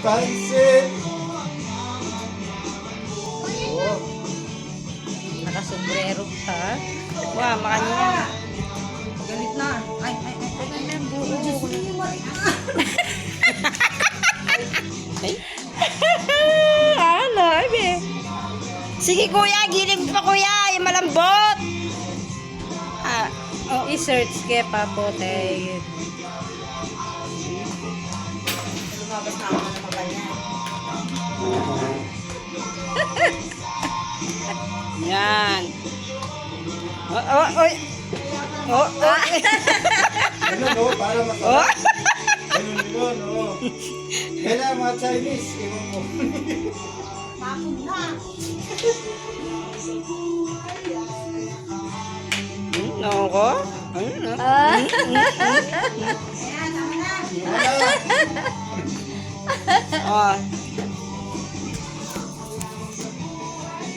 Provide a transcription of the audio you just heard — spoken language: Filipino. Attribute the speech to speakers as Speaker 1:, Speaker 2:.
Speaker 1: Pansit! Oh.
Speaker 2: Nakasombrero ha. Wow, makanya.
Speaker 3: Galit na. Ay.
Speaker 2: Ano, abe? Sige kuya, giling pa kuya, yung malambot. Ah, oh, i-search kaya pa po tayo.
Speaker 3: Lumabas na ako ng mga ganyan.
Speaker 2: Yan. Oy. Oh,
Speaker 1: Ano no? Para masarap. Ganun yun, no? Kailangan mga Chinese. Iwan mo.
Speaker 3: Tapon na.
Speaker 2: No ko?
Speaker 3: Ayan, tama na.
Speaker 1: Wala.
Speaker 2: Oh,